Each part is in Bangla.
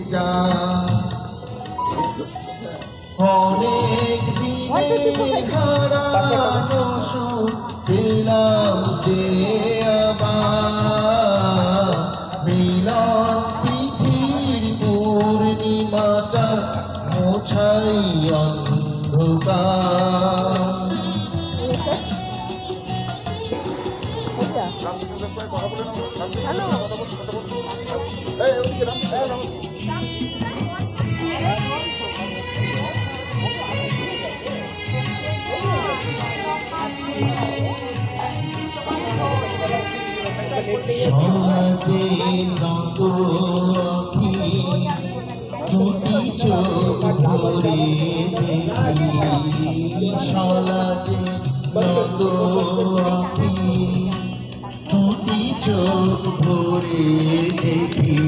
যা অনেক দিনের হারানো সুখ পেলাম যে আবার মিলন তিথির পূর্ণিমা চাঁদ মোছাই অন্ধকার সমাজে নত আঁখি দুটি চোখ ভরে দেখি সমাজে নত আঁখি দুটি চোখ ভরে দেখি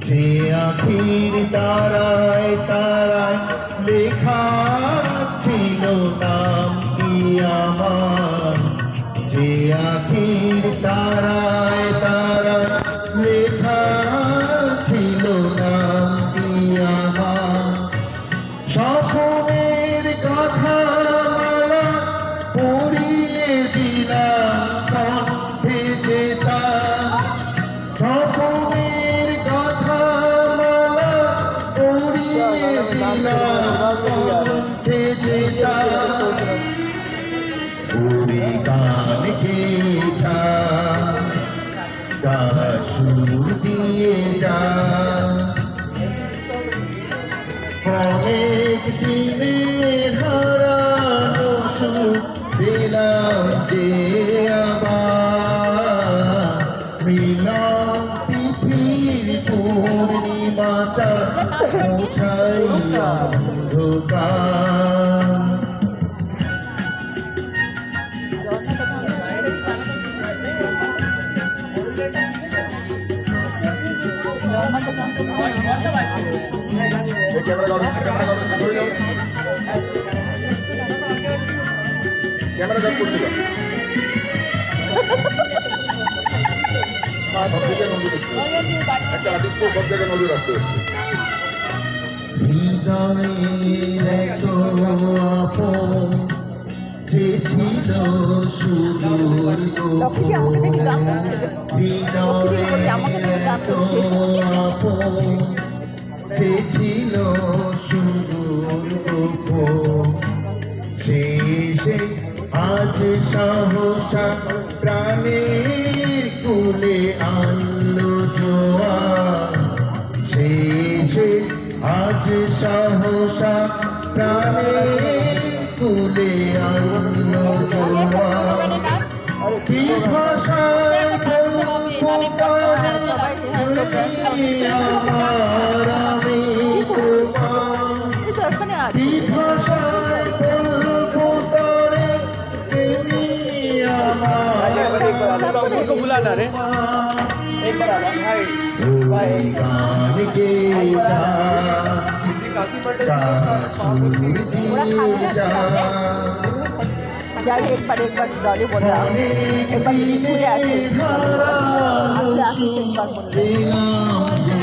সে আঁখির তারায় তারায় লেখা ছিল নাম কি আমার যে আঁখির তারায় তারায় লেখা ছিল নাম কি আমার স্বপ্নের কথা মালা পড়িয়ে দিলাম কণ্ঠে যেতাম স্বপ্নের কথা মালা পড়িয়ে দিলাম কণ্ঠে যেতাম ওরে গান গেছা সুর দিয়ে যা অনেক দিনের হারানো সুখ পেলাম যে আবার মিলন তিথির পূর্ণিমা চাঁদ মোছাই অন্ধকার ক্যামেরা কাট করতে দাও সব দিকে নজর রাখতে একটা আর্টিস্ট সব জায়গায় নজর রাখতে হৃদয়ের এত আপন যে ছিল সুদূর হৃদয়ের এত আপন যে ছিল সুদূর গোপন শেষে আজ সাহসা প্রাণের কুলে আনলো জোয়ার শেষে আজ সাহসা প্রাণের কুলে আনলো জোয়ার কি ভাষায় বলবো আমার আমি তোমার কি ভাষায় বলবো তরে তুমি আমার ওই গান গেছা সুর দিয়ে যা যাই एक बार डॉली बोल रहा हूँ एक बार घूरे आते दिलाम जे